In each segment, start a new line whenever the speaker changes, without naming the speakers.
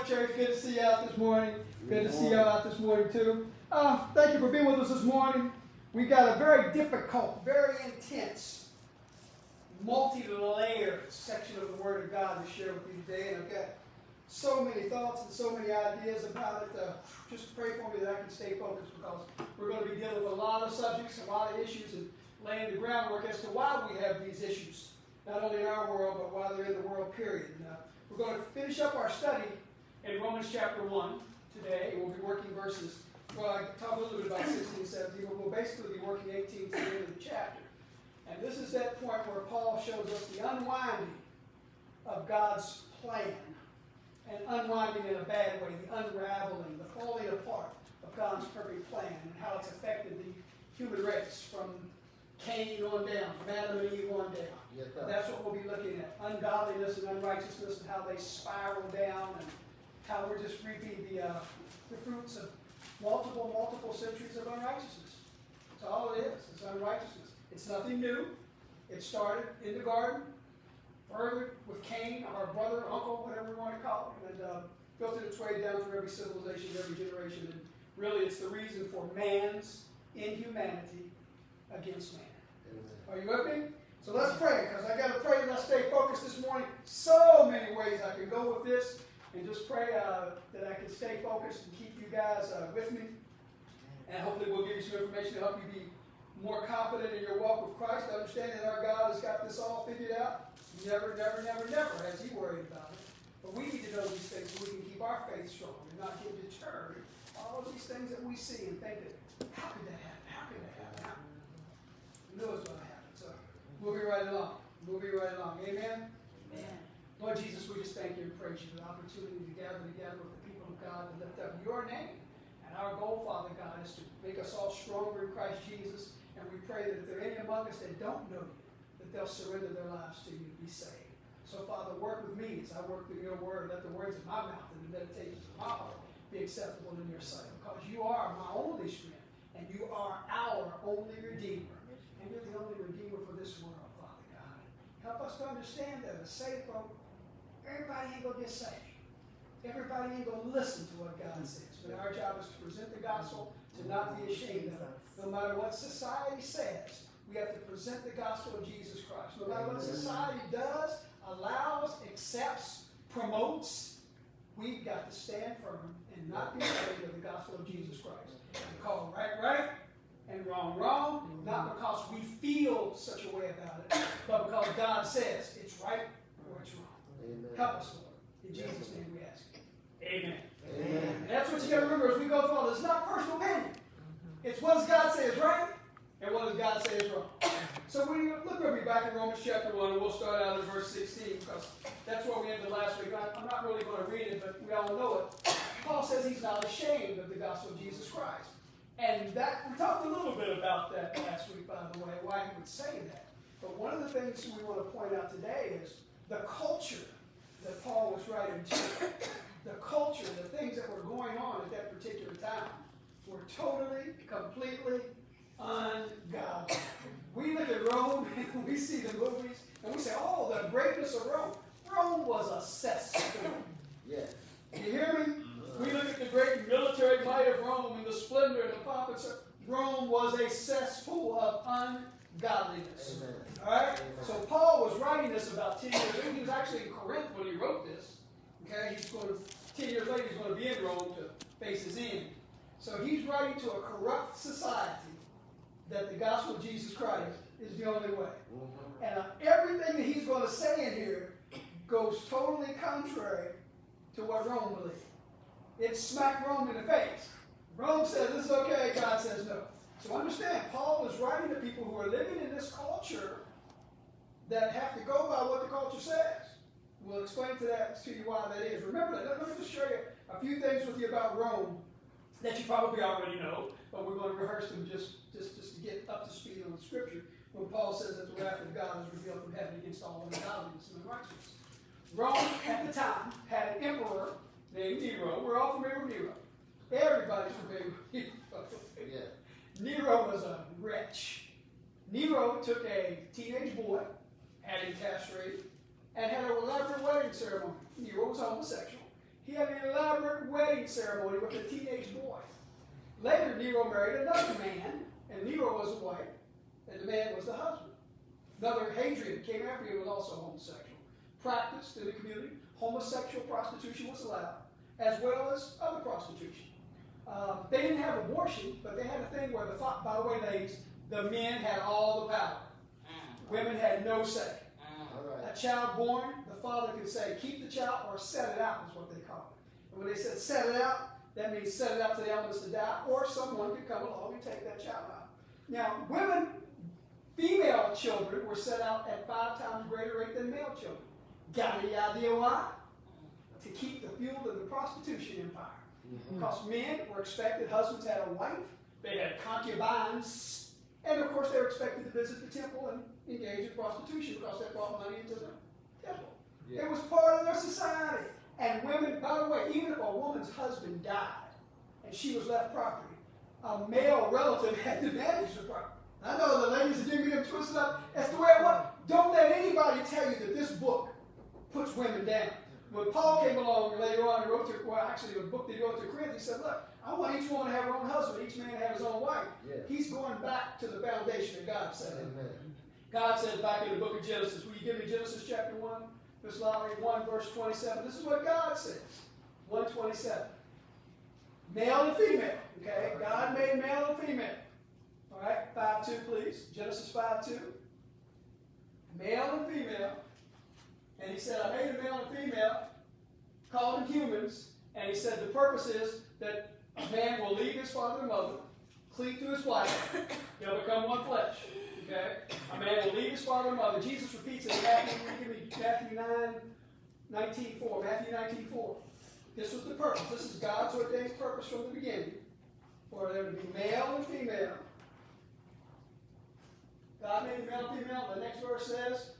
church. Good to see you out this morning. Good to see you out this morning, too. Thank you for being with us this morning. We got a very difficult, very intense, multi-layered section of the Word of God to share with you today. And I've got so many thoughts and so many ideas about it. Just pray for me that I can stay focused, because we're going to be dealing with a lot of subjects, a lot of issues, and laying the groundwork as to why we have these issues, not only in our world, but why they're in the world, period. And, we're going to finish up our study in Romans chapter 1 today. We'll be working verses, well, I talked a little bit about 16, 17, but we'll basically be working 18 to the end of the chapter. And this is that point where Paul shows us the unwinding of God's plan. And unwinding in a bad way, the unraveling, the falling apart of God's perfect plan, and how it's affected the human race from Cain on down, from Adam and Eve on down. Yes, that's what we'll be looking at. Ungodliness and unrighteousness, and how they spiral down, and how we're just reaping the fruits of multiple centuries of unrighteousness. That's all it is. It's unrighteousness. It's nothing new. It started in the garden, further with Cain, our brother, uncle, whatever we want to call it, and filtered its way down through every civilization, every generation. And really, it's the reason for man's inhumanity against man. Are you with me? So let's pray, because I got to pray and let's stay focused this morning. So many ways I can go with this, and just pray that I can stay focused and keep you guys with me. And hopefully we'll give you some information to help you be more confident in your walk with Christ, understanding that our God has got this all figured out. Never has he worried about it. But we need to know these things so we can keep our faith strong and not get deterred by all of these things that we see and think that, how could that happen? How could that happen? We know it's going to happen. So moving right along. Amen? Amen. Lord Jesus, we just thank you and praise you for the opportunity to gather together with the people of God and lift up your name. And our goal, Father God, is to make us all stronger in Christ Jesus. And we pray that if there are any among us that don't know you, that they'll surrender their lives to you and be saved. So, Father, work with me as I work through your word. Let the words of my mouth and the meditations of my heart be acceptable in your sight. Because you are my only strength, and you are our only Redeemer. And you're the only Redeemer for this world, Father God. Help us to understand that as saved folk, everybody ain't going to get saved. Everybody ain't going to listen to what God says. But our job is to present the gospel, to not be ashamed of it. No matter what society says, we have to present the gospel of Jesus Christ. No matter what society does, allows, accepts, promotes, we've got to stand firm and not be afraid of the gospel of Jesus Christ. And call right, and wrong, not because we feel such a way about it, but because God says it's right or it's wrong. Amen. Help us, Lord. In Jesus' name we ask. Amen. Amen. And that's what you got to remember as we go through all this. It's not personal opinion. It's what does God say is right, and what does God say is wrong. So we look with me back in Romans chapter 1, and we'll start out in verse 16, because that's where we ended last week. I'm not really going to read it, but we all know it. Paul says he's not ashamed of the gospel of Jesus Christ. And that we talked a little bit about that last week, by the way, why he would say that. But one of the things we want to point out today is the culture that Paul was writing to. The culture, the things that were going on at that particular time were totally, completely ungodly. We look at Rome and we see the movies and we say, oh, the greatness of Rome. Rome was a cesspool. Yeah. You hear me? We look at the great military might of Rome and the splendor and the pomp. Rome was a cesspool of ungodliness. Amen. All right? Amen. So Paul was writing this about 10 years later. He was actually in Corinth when he wrote this. Okay? 10 years later, he's going to be in Rome to face his end. So he's writing to a corrupt society that the gospel of Jesus Christ is the only way. And everything that he's going to say in here goes totally contrary to what Rome believed. It smacked Rome in the face. Rome says this is okay, God says no. So understand, Paul is writing to people who are living in this culture that have to go by what the culture says. We'll explain to you why that is. Remember, let me just show you a few things with you about Rome that you probably already know, but we're going to rehearse them just to get up to speed on the scripture when Paul says that the wrath of God is revealed from heaven against all ungodliness and unrighteousness. Rome, at the time, had an emperor named Nero. We're all familiar with Nero. Everybody's familiar with Nero. Yeah. Nero was a wretch. Nero took a teenage boy, had him castrated, and had an elaborate wedding ceremony. Nero was homosexual. He had an elaborate wedding ceremony with a teenage boy. Later, Nero married another man, and Nero was the wife, and the man was the husband. Another Hadrian came after him, was also homosexual. Practiced in the community, homosexual prostitution was allowed, as well as other prostitution. They didn't have abortion, but they had a thing where, by the way, ladies, the men had all the power. Women had no say. A child born, the father could say, keep the child or set it out, is what they call it. And when they said set it out, that means set it out to the elements to die, or someone could come along and take that child out. Now, female children were set out at 5 times greater rate than male children. Got any idea why? To keep the fuel of the prostitution empire. Because men were expected, husbands had a wife, they had concubines, and of course they were expected to visit the temple and engage in prostitution because that brought money into the temple. Yeah. It was part of their society. And women, by the way, even if a woman's husband died and she was left property, a male relative had to manage the property. I know the ladies are getting twisted up. That's the way it was. Don't let anybody tell you that this book puts women down. When Paul came along later on and wrote to, the book that he wrote to Corinthians, he said, look, I want each woman to have her own husband, each man to have his own wife. Yeah. He's going back to the foundation that God said. Amen. God says back in the book of Genesis, will you give me Genesis chapter 1, Miss Lowry, 1 verse 27. This is what God says, 1:27. Male and female, okay? God made male and female. All right, 5:2, please. Genesis 5:2. Male and female. And he said, I made a male and female, called them humans, and he said the purpose is that a man will leave his father and mother, cleave to his wife, they'll become one flesh. Okay? A man will leave his father and mother. Jesus repeats it in Matthew 19:4. Matthew 19:4. This was the purpose. This is God's ordained purpose from the beginning, for there to be male and female. God made male and female. The next verse says,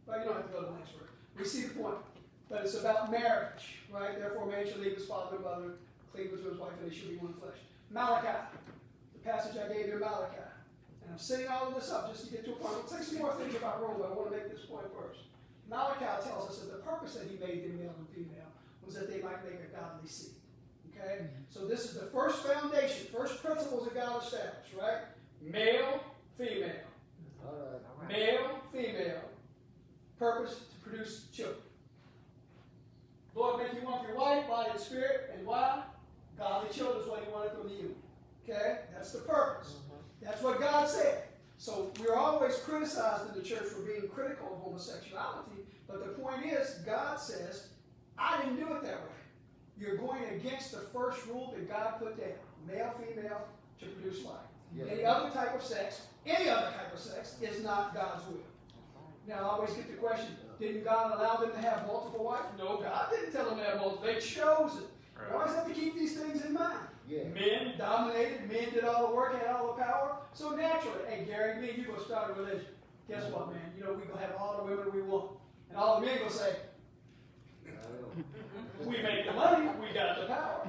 well, you don't have to go to the next verse. We see the point. But it's about marriage, right? Therefore, man shall leave his father and mother, cleave to his wife, and they shall be one flesh. Malachi, the passage I gave you in Malachi. And I'm setting all of this up just to get to a point. I'll say some more things about Rome, but I want to make this point first. Malachi tells us that the purpose that he made them male and female was that they might make a godly seed. Okay? So this is the first foundation, first principles that God established, right? Male, female. All right. Male, female. Purpose to produce children. Lord, make you one for your wife, body and spirit, and why? Godly children is what he wanted from you. Okay? That's the purpose. That's what God said. So we're always criticized in the church for being critical of homosexuality, but the point is, God says, I didn't do it that way. You're going against the first rule that God put down. Male, female, to produce life. Yes. Any other type of sex is not God's will. Now, I always get the question, didn't God allow them to have multiple wives? No, God didn't tell them to have multiple. They chose it. Right. You always have to keep these things in mind. Yeah. Men dominated, men did all the work, had all the power. So naturally, hey, Gary, me and you going to start a religion. Guess what, man? You know, we're going to have all the women we want. And all the men going to say, we make the money, we got the power.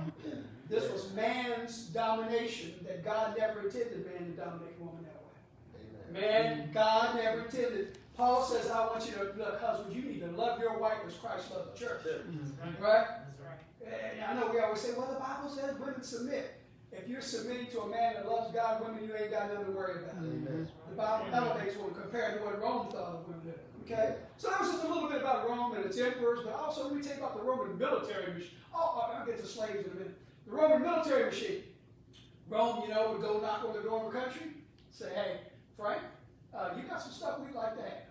This was man's domination that God never intended man to dominate woman that way. Amen. Man, God never intended. Paul says, I want you to, look, husbands, you need to love your wife as Christ loved the church. Right? That's right. And I know we always say, well, the Bible says women submit. If you're submitting to a man that loves God, women, you ain't got nothing to worry about. Amen. The Bible elevates women compared to what Rome thought of women. Okay? So that was just a little bit about Rome and its emperors, but also we take about the Roman military machine. Oh, I'll get to slaves in a minute. The Roman military machine. Rome, you know, would go knock on the door of a country, say, hey, Frank, you got some stuff we'd like to have.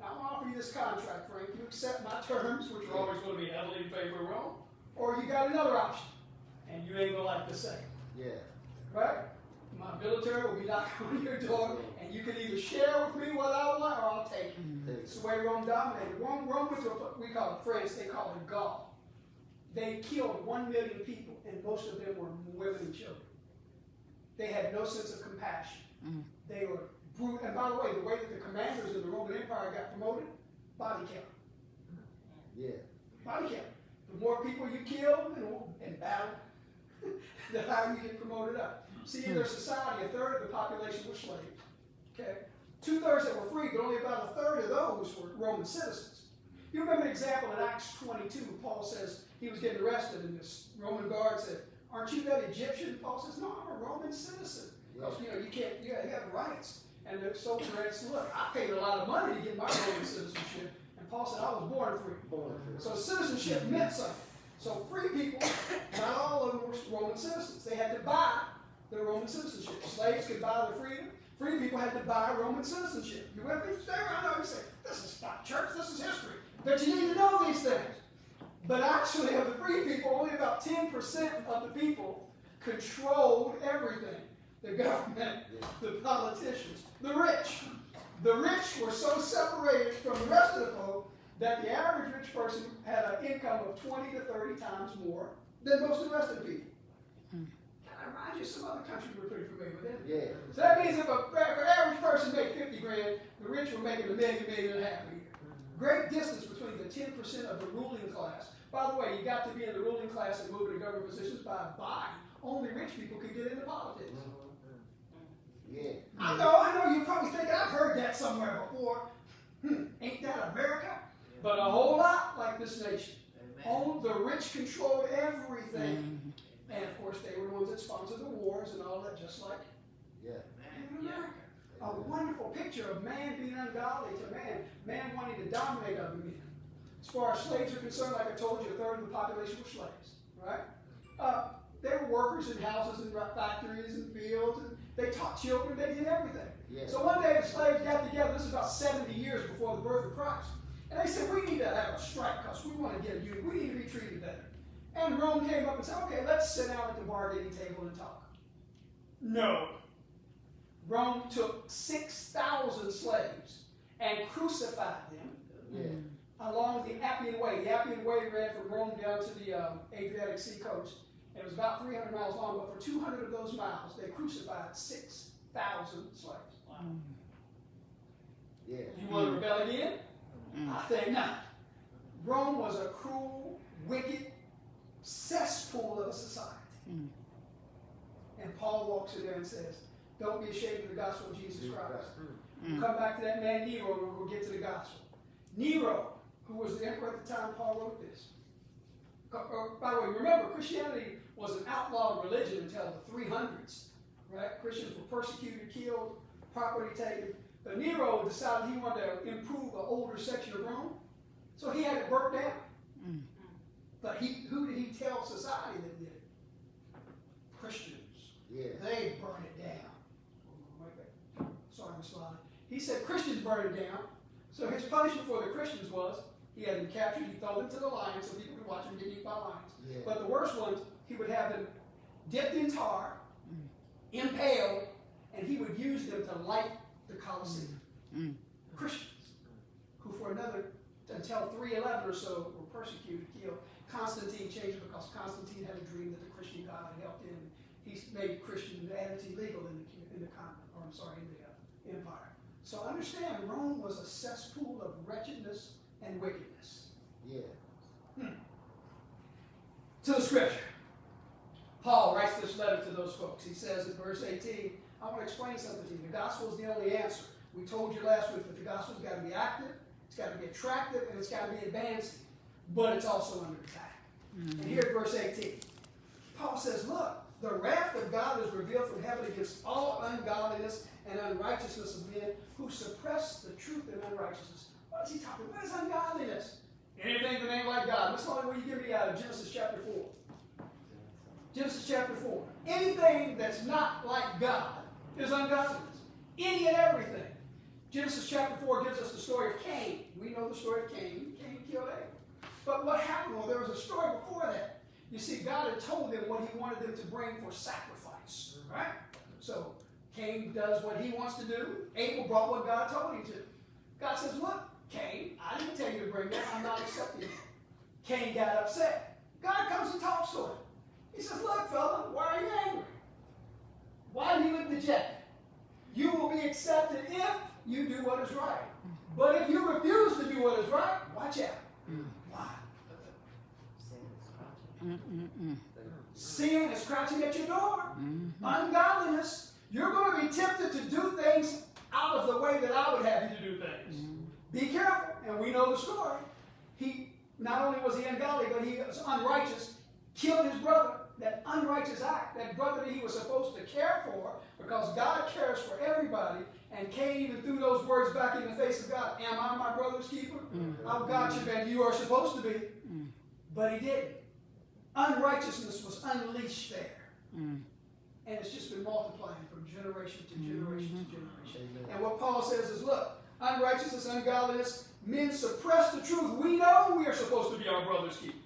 Now, I'm going to offer you this contract, Frank. You accept my terms, which are always going to be heavily in favor of Rome, or you got another option, and you ain't going to like the second. Yeah. Right? My military will be knocking on your door, and you can either share with me what I want, or I'll take it. It's the way Rome dominated. Rome went to we call it France, they call it Gaul. They killed 1 million people, and most of them were women and children. They had no sense of compassion. They were brutal. And by the way that the commanders of the Roman Empire got promoted, body count. Yeah. Body count. The more people you kill in battle, the higher you get promoted up. See, in their society, 1/3 of the population were slaves. Okay? 2/3 that were free, but only about 1/3 of those were Roman citizens. You remember the example in Acts 22, Paul says he was getting arrested, and this Roman guard said, "Aren't you that Egyptian?" Paul says, "No, I'm a Roman citizen." Because, you have rights. And the soldier said, "Look, I paid a lot of money to get my Roman citizenship." And Paul said, "I was born free." So citizenship meant something. So free people, not all of them were Roman citizens. They had to buy their Roman citizenship. Slaves could buy their freedom. Free people had to buy Roman citizenship. You with me there? I know you say, "This is not church, this is history." But you need to know these things. But actually, of the free people, only about 10% of the people controlled everything. The government, the politicians, the rich. The rich were so separated from the rest of the folk that the average rich person had an income of 20 to 30 times more than most of the rest of the people. Can I remind you of some other countries we're pretty familiar with? Yeah. So that means if an average person made 50 grand, the rich were making $1 million, $1.5 million a year. Great distance between the 10% of the ruling class. By the way, you got to be in the ruling class and move into government positions by buying. Only rich people could get into politics. Yeah. I know, you're probably thinking, I've heard that somewhere before. Ain't that America? But a whole lot like this nation. All the rich controlled everything. And of course, they were the ones that sponsored the wars and all that, just like in America. A wonderful picture of man being ungodly to man wanting to dominate other men. As far as slaves are concerned, like I told you, a third of the population were slaves, right? They were workers in houses and factories and fields, and they taught children, they did everything. Yeah. So one day the slaves got together, this is about 70 years before the birth of Christ, and they said, "We need to have a strike because we want to get a union. We need to be treated better." And Rome came up and said, "Okay, let's sit down at the bargaining table and talk." No. Rome took 6,000 slaves and crucified them along the Appian Way. The Appian Way ran from Rome down to the Adriatic Sea coast. It was about 300 miles long, but for 200 of those miles, they crucified 6,000 slaves. Wow. Yeah. You want to rebel again? I think not. Rome was a cruel, wicked cesspool of a society. And Paul walks in there and says, "Don't be ashamed of the gospel of Jesus Christ." We'll come back to that man Nero and we'll get to the gospel. Nero, who was the emperor at the time Paul wrote this. By the way, remember, Christianity was an outlawed religion until the 300s. Right? Christians were persecuted, killed, property taken. But Nero decided he wanted to improve an older section of Rome, so he had it burnt down. But who did he tell society that did it? Christians. Yeah. They burned it down. Sorry, Miss Lana. He said Christians burned it down. So his punishment for the Christians was he had them captured, he throw them to the lions so people could watch them get eaten by lions. Yeah. But the worst ones, he would have them dipped in tar, impaled, and he would use them to light the Colosseum. Christians, who for until 311 or so were persecuted, killed. Constantine changed it because Constantine had a dream that the Christian God had helped him. He made Christianity legal in the empire. So understand, Rome was a cesspool of wretchedness and wickedness. Yeah. To the scripture. Paul writes this letter to those folks. He says in verse 18, I want to explain something to you. The gospel is the only answer. We told you last week that the gospel's got to be active, it's got to be attractive, and it's got to be advancing. But it's also under attack. And here in verse 18, Paul says, look, the wrath of God is revealed from heaven against all ungodliness and unrighteousness of men who suppress the truth in unrighteousness. What is he talking about? What is ungodliness? Anything that ain't like God. What's the only way you give me out of Genesis chapter 4? Genesis chapter 4. Anything that's not like God is ungodliness. Any and everything. Genesis chapter 4 gives us the story of Cain. We know the story of Cain. Cain killed Abel. But what happened? Well, there was a story before that. You see, God had told them what he wanted them to bring for sacrifice. Right? So, Cain does what he wants to do. Abel brought what God told him to. God says, look, Cain, I didn't tell you to bring that. I'm not accepting it. Cain got upset. God comes and talks to him. He says, look, fella, why are you angry? Why do you look dejected? You will be accepted if you do what is right. But if you refuse to do what is right, watch out. Why? Sin is crouching at your door. Ungodliness. You're going to be tempted to do things out of the way that I would have you to do things. Be careful. And we know the story. he not only was he ungodly, but he was unrighteous, killed his brother. That unrighteous act, that brother that he was supposed to care for, because God cares for everybody, and Cain even threw those words back in the face of God. Am I my brother's keeper? I've got you, man. You are supposed to be. But he didn't. Unrighteousness was unleashed there. And it's just been multiplying from generation to generation to generation. And what Paul says is, look, unrighteousness, ungodliness, men suppress the truth. We know we are supposed to be our brother's keeper.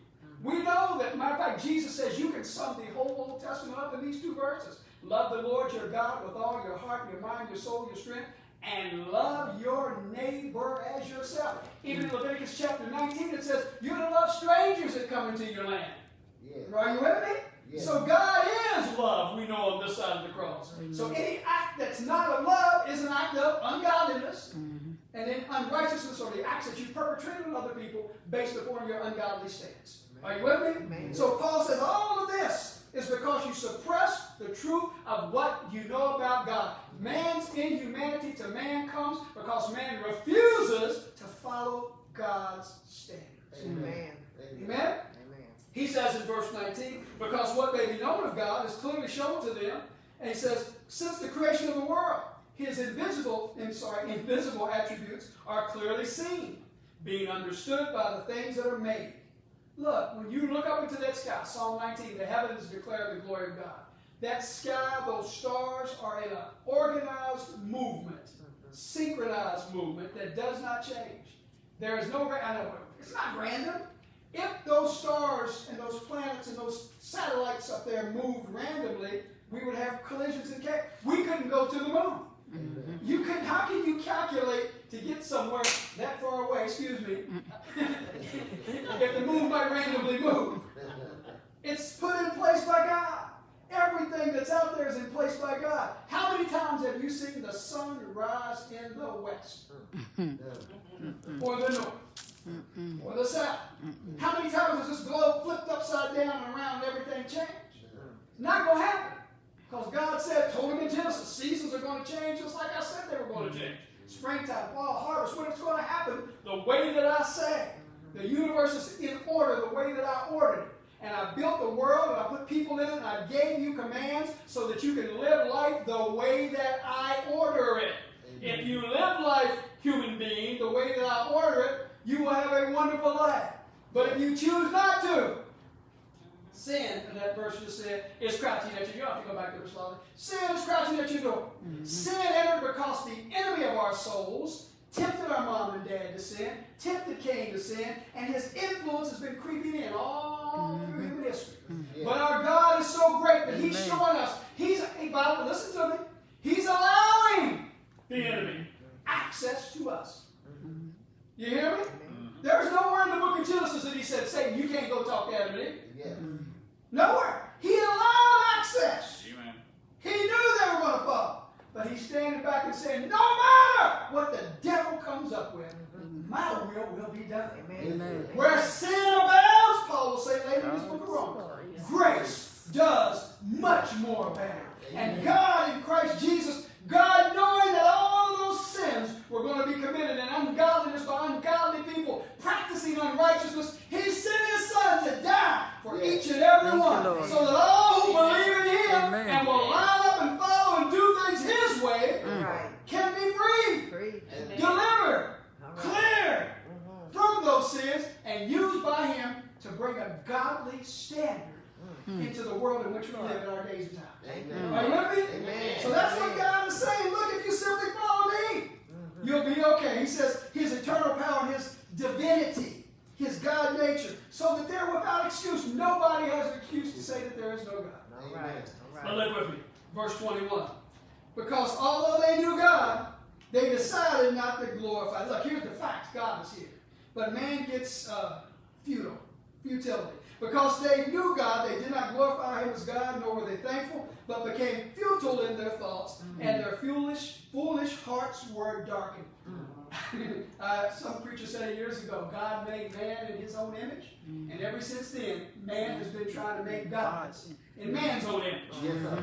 We know that, matter of fact, Jesus says you can sum the whole Old Testament up in these two verses. Love the Lord your God with all your heart, your mind, your soul, your strength, and love your neighbor as yourself. Even in Leviticus chapter 19, it says you're to love strangers that come into your land. Yeah. Are you with me? Yeah. So God is love, we know, on this side of the cross. So any act that's not of love is an act of ungodliness. And then unrighteousness, or the acts that you perpetrate on other people based upon your ungodly stance. Are you with me? Amen. So Paul says all of this is because you suppress the truth of what you know about God. Man's inhumanity to man comes because man refuses to follow God's standards. Amen. Amen. Amen. He says in verse 19, because what may be known of God is clearly shown to them. And he says, since the creation of the world, his invisible attributes are clearly seen, being understood by the things that are made. Look, when you look up into that sky, Psalm 19, the heavens declare the glory of God. That sky, those stars are in an organized movement, synchronized movement that does not change. There is no, I know, it's not random. If those stars and those planets and those satellites up there moved randomly, we would have collisions and chaos. We couldn't go to the moon. You could, how can you calculate to get somewhere that far away, excuse me, if the moon might randomly move? It's put in place by God. Everything that's out there is in place by God. How many times have you seen the sun rise in the west? Or the north? Or the south? How many times has this globe flipped upside down and around and everything changed? It's not going to happen. Because God said, told him in Genesis, seasons are going to change just like I said they were going to change. Springtime, fall, harvest, when it's going to happen, the way that I say. The universe is in order the way that I ordered it. And I built the world, and I put people in it, and I gave you commands so that you can live life the way that I order it. Amen. If you live life, human being, the way that I order it, you will have a wonderful life. But if you choose not to, sin, and that verse just said, is crouching at your door. You have to go back to the slide. Sin is crouching at your door. Sin entered because the enemy of our souls tempted our mom and dad to sin, tempted Cain to sin, and his influence has been creeping in all through human history. But our God is so great that he's showing us, Bible, listen to me, he's allowing the enemy access to us. You hear me? There's nowhere in the book of Genesis that he said, Satan, you can't go talk to Adam and Eve. Nowhere. He allowed access. Amen. He knew they were going to fall. But he's standing back and saying, no matter what the devil comes up with, my will be done. Amen. Where sin abounds, Paul will say later in this book of Romans, grace does much more abound. And God in Christ Jesus, God knowing that all of those sins were going to be committed in ungodliness by ungodly people practicing unrighteousness, he sent his son to die for each and every one, so that all who believe in him and will line up and follow and do things his way can be free, delivered, cleared from those sins, and used by him to bring a godly standard into the world in which we live in our days and times. Are you with me? So that's what God is saying. Look, if you simply follow me, you'll be okay. He says his eternal power and his divinity, his God nature, so that they're without excuse. Nobody has an excuse to say that there is no God. All right. But look with me. Verse 21. Because although they knew God, they decided not to glorify. Look, here's the facts. God is here. But man gets futility. Because they knew God, they did not glorify him as God, nor were they thankful, but became futile in their thoughts, and their foolish hearts were darkened. Some preacher said it years ago, God made man in his own image, and ever since then, man has been trying to make gods in man's own image.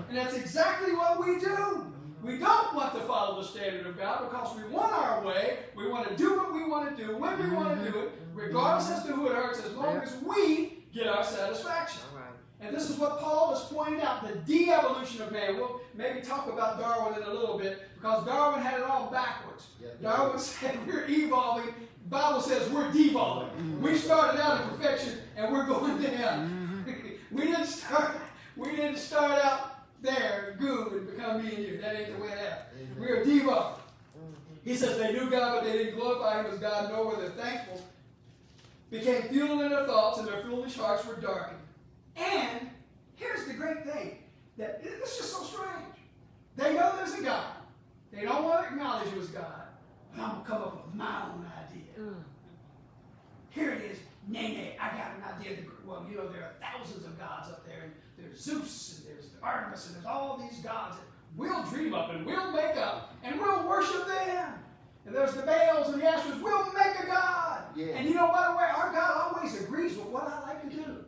And that's exactly what we do. We don't want to follow the standard of God because we want our way, we want to do what we want want to do, when we want to do it, regardless as to who it hurts, as long as we get our satisfaction.
All right.
And this is what Paul is pointing out, the de-evolution of man. We'll maybe talk about Darwin in a little bit, because Darwin had it all backwards. Darwin said we're evolving. The Bible says we're devolving. We started out in perfection, and we're going down. We didn't start out there good and become me and you. That ain't the way it happened. We are devolving. He says they knew God, but they didn't glorify Him as God, nor were they thankful. Became futile in their thoughts, and their foolish hearts were darkened. And here's the great thing, that it's just so strange. They know there's a God. They don't want to acknowledge Him as God. But I'm going to come up with my own idea. Here it is. Nay, I got an idea. Well, you know, there are thousands of gods up there. And there's Zeus, and there's Artemis, and there's all these gods that we'll dream up, and we'll make up, and we'll worship them. And there's the Baals and the Astros. We'll make a God. Yeah. And you know, by the way, our God always agrees with what I like to do.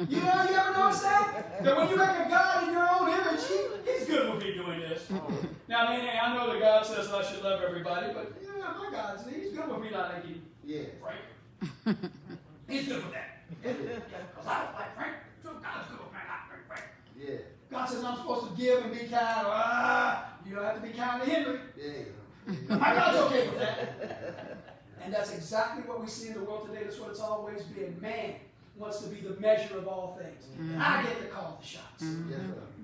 You ever notice that? That when you make a God in your own image, He's good with me doing this. Now, I know that God says I should love everybody, but you know, my He's good with me not liking Frank. He's good with that. Because I don't like Frank. So God's good with me not like Frank. Yeah. God says I'm supposed to give and be kind. You don't have to be kind to Henry. My God's okay with that. And that's exactly what we see in the world today. That's what it's always been. Man wants to be the measure of all things. And I get to call the shots.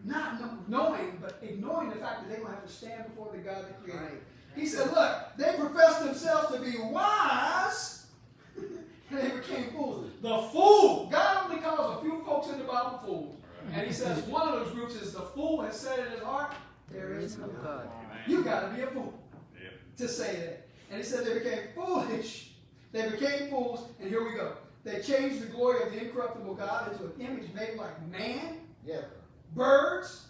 Not knowing, but ignoring the fact that they're going to have to stand before the God that created. Right. He said, look, they professed themselves to be wise, and they became fools. The fool. God only calls a few folks in the Bible fools. And He says one of those groups is the fool has said in his heart, there is no God. You got to be a fool to say that. And He said they became foolish. They became fools, and here we go. They changed the glory of the incorruptible God into an image made like man, birds,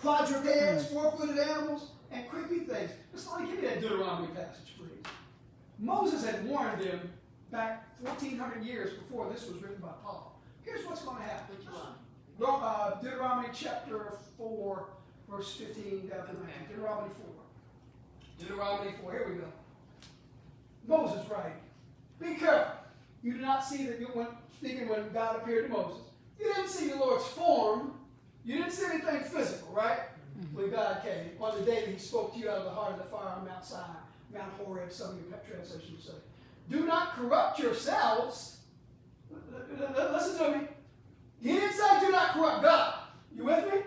quadrupeds, four-footed animals, and creepy things. Let's only give me that Deuteronomy passage, please. Moses had warned them back 1,400 years before this was written by Paul. Here's what's going to happen. Deuteronomy chapter 4, verse 15 down to 19. Deuteronomy 4. Deuteronomy 4. Here we go. Moses writing, be careful. You do not see that speaking when God appeared to Moses. You didn't see the Lord's form. You didn't see anything physical, right? When God came. On the day that He spoke to you out of the heart of the fire on Mount Sinai, Mount Horeb, some of your translations say. Do not corrupt yourselves. Listen to me. He didn't say do not corrupt God. You with me?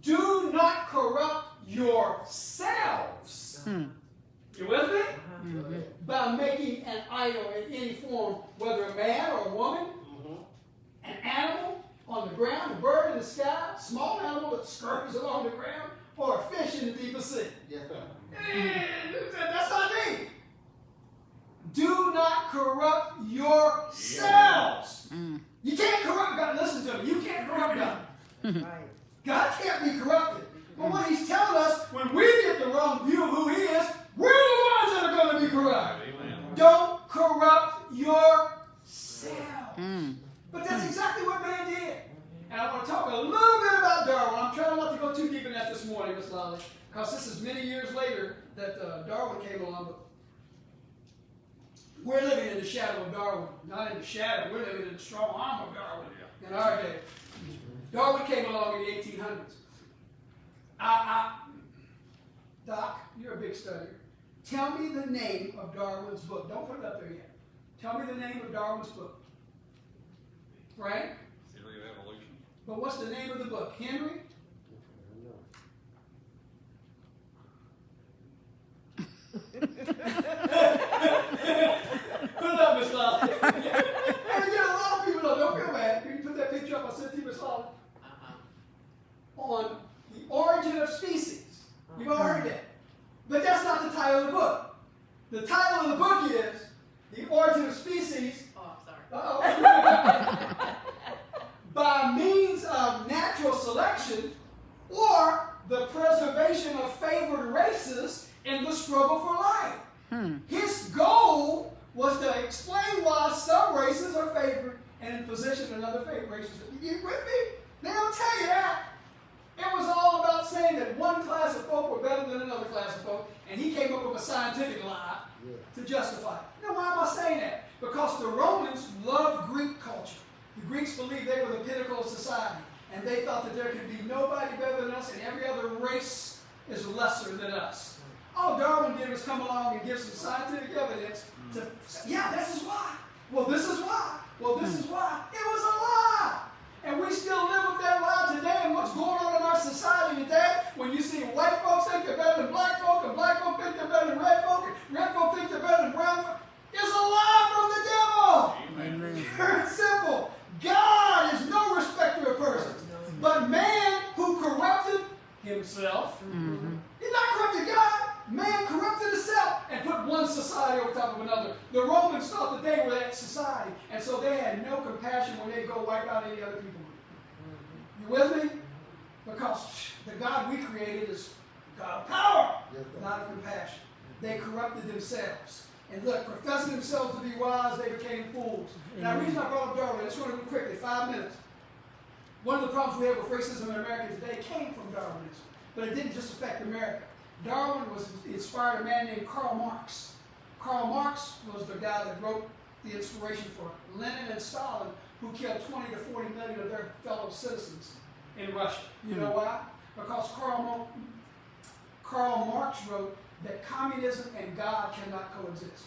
Do not corrupt yourselves. You with me? By making an idol in any form, whether a man or a woman, an animal on the ground, a bird in the sky, small animal that scurries along the ground, or a fish in the deepest sea. That's not me. Do not corrupt yourselves. You can't corrupt God. Listen to me. You can't corrupt God. God can't be corrupted. But what He's telling us, when we get the wrong view of who He is, we're the ones that are going to be corrupted. Don't corrupt yourselves. But that's exactly what man did. And I want to talk a little bit about Darwin. I'm trying not to go too deep in that this morning, Miss Lolly, because this is many years later that Darwin came along. But we're living in the shadow of Darwin. Not in the shadow. We're living in the strong arm of Darwin in our day. Darwin came along in the 1800s. Doc, you're a big studier. Tell me the name of Darwin's book. Don't put it up there yet. Tell me the name of Darwin's book. Frank?
Theory of Evolution.
But what's the name of the book? Henry? Put it up, Miss Lolly. And again, a lot of people don't feel bad. You can put that picture up. I sent to you, Miss Lolly. On the origin of species. You've all heard that. But that's not the title of the book. The title of the book is The Origin of Species.
Oh, I'm sorry.
By means of natural selection or the preservation of favored races in the struggle for life. His goal was to explain why some races are favored and in position and other favored races. You with me? They don't tell you that. It was all about saying that one class of folk were better than another class of folk, and he came up with a scientific lie to justify it. Now, why am I saying that? Because the Romans loved Greek culture. The Greeks believed they were the pinnacle of society, and they thought that there could be nobody better than us, and every other race is lesser than us. All Darwin did was come along and give some scientific evidence to say, yeah, this is why. Well, this is why. Well, this is why. It was a lie. And we still live with that lie today. And what's going on in our society today, when you see white folks think they're better than black folk, and black folk think they're better than red folk, and red folk think they're better than brown folk, is a lie from the devil.
Amen.
Pure and simple. God is no respecter of persons. But man who corrupted himself, he's not corrupted God. Man corrupted himself and put one society over top of another. The Romans thought that they were that society, and so they had no compassion when they go wipe out any other people. You with me? Because the God we created is God of power, not of compassion. They corrupted themselves. And look, professing themselves to be wise, they became fools. Now, the reason I brought up Darwin, I just want to do quickly, 5 minutes. One of the problems we have with racism in America today came from Darwinism, but it didn't just affect America. Darwin inspired a man named Karl Marx. Karl Marx was the guy that wrote the inspiration for Lenin and Stalin, who killed 20 to 40 million of their fellow citizens in Russia. You know why? Because Karl Marx wrote that communism and God cannot coexist.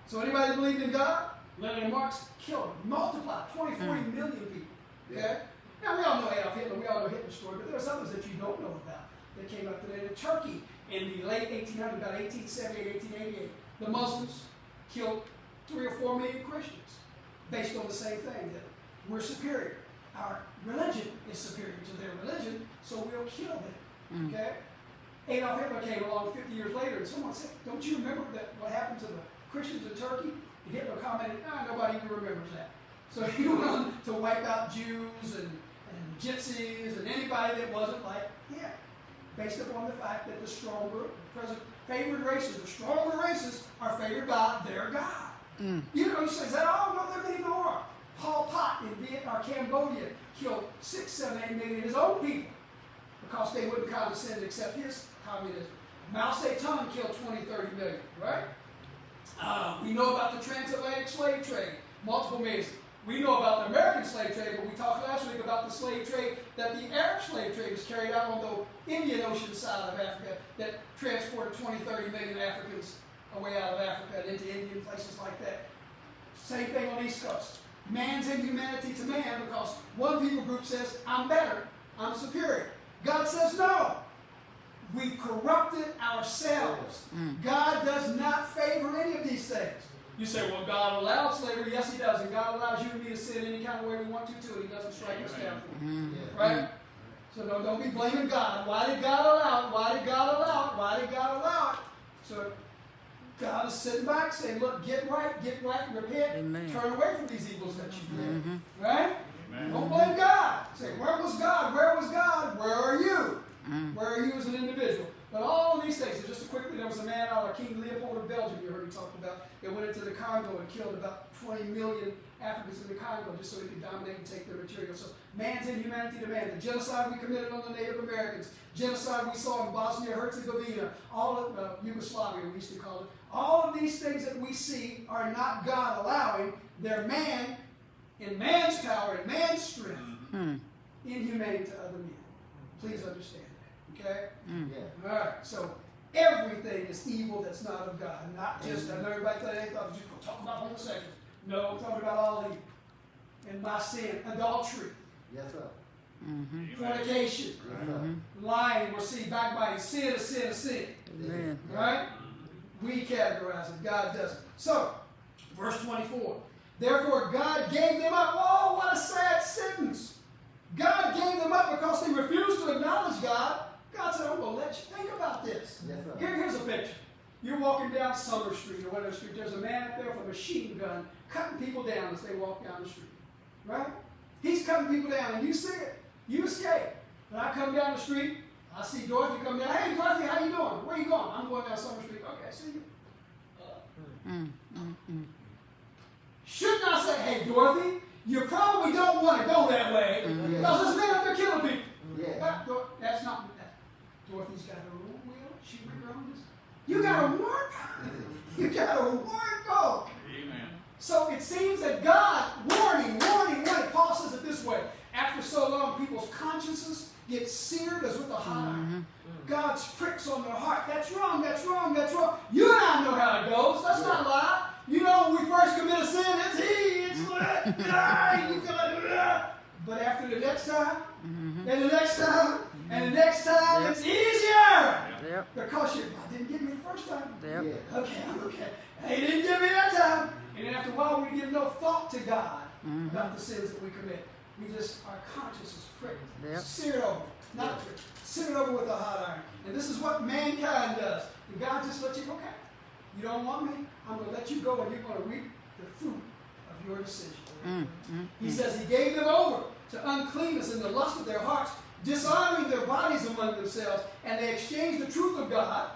So anybody that believed in God, Lenin and Marx killed them, multiplied 20, 40 million people. Okay? Now we all know Adolf Hitler, we all know Hitler's story, but there's others that you don't know about that came up today. In Turkey, in the late 1800s, about 1878, 1888, the Muslims killed 3 or 4 million Christians based on the same thing, that we're superior. Our religion is superior to their religion, so we'll kill them. Okay? Adolf Hitler came along 50 years later, and someone said, don't you remember that what happened to the Christians in Turkey? And Hitler commented, nobody even remembers that. So he went on to wipe out Jews and gypsies and anybody that wasn't like him, based upon the fact that the stronger, present favored races, the stronger races are favored by their God. You know, you say, is that all? No, there may be more. Pol Pot in Vietnam, Cambodia, killed 6, 7, 8 million of his own people because they wouldn't condescend to accept his communism. Mao Zedong killed 20, 30 million, right? We know about the transatlantic slave trade, multiple millions. We know about the American slave trade, but we talked last week about the slave trade that the Arab slave trade was carried out on the Indian Ocean side of Africa that transported 20, 30 million Africans away out of Africa and into Indian places like that. Same thing on the East Coast. Man's inhumanity to man because one people group says, I'm better, I'm superior. God says no. We've corrupted ourselves. God does not favor any of these things. You say, well, God allowed slavery. Yes, he does. And God allows you and me to sin any kind of way we want to, too. And he doesn't strike us down for it. Right? So don't be blaming God. Why did God allow it? Why did God allow it? Why did God allow it? So God is sitting back saying, look, get right, repent,
Amen.
Turn away from these evils that you did. Right? Amen. Don't blame God. Say, where was God? Where was God? Where are you? Where are you as an individual? But all of these things, and just quickly, there was a man out of King Leopold of Belgium, you heard me talk about, that went into the Congo and killed about 20 million Africans in the Congo just so he could dominate and take their material. So man's inhumanity to man, the genocide we committed on the Native Americans, genocide we saw in Bosnia-Herzegovina, all of Yugoslavia, we used to call it, all of these things that we see are not God allowing, they're man, in man's power, in man's strength, inhumane to other men. Please understand. Okay? All right. So everything is evil that's not of God. Not just, I know everybody thought they thought just going to talk about homosexuality. No, I'm talking about all evil. And my sin, adultery.
Yes, sir.
Fornication. Lying, we'll see, backbiting. Sin is sin is sin.
Amen.
Right? We categorize it. God doesn't. So, verse 24. Therefore, God gave them up. Oh, what a sad sentence. God gave them up because they refused to acknowledge God. God said, I'm going to let you think about this.
Yes, sir.
Here's a picture. You're walking down Saunders Street or whatever street. There's a man up there with a machine gun cutting people down as they walk down the street. Right? He's cutting people down and you see it. You escape. When I come down the street, I see Dorothy come down. Hey, Dorothy, how you doing? Where you going? I'm going down Saunders Street. Okay, see you. Shouldn't I say, hey, Dorothy, you probably don't want to go that way because this man up there killing people. That's not that. Dorothy's got her own will. She regrown this. You gotta work. You gotta work, go.
Amen.
So it seems that God, warning. Paul says it this way. After so long, people's consciences get seared as with a hot iron. God's pricks on their heart. That's wrong. You and I know how it goes. Let's not lie. You know, when we first commit a sin, it's you feel like, but after the next time, and the next time, and the next time, it's easier.
Yep.
Because God didn't give me the first time.
Yep.
Okay, I'm okay. He didn't give me that time. And then after a while, we give no thought to God about the sins that we commit. We just, our conscience is pricked.
Yep.
Seared over. Not pricked. Seared over with a hot iron. And this is what mankind does. And God just lets you go, okay, you don't want me? I'm going to let you go and you're going to reap the fruit of your decision. He says he gave them over to uncleanness and the lust of their hearts, dishonoring their bodies among themselves, and they exchanged the truth of God,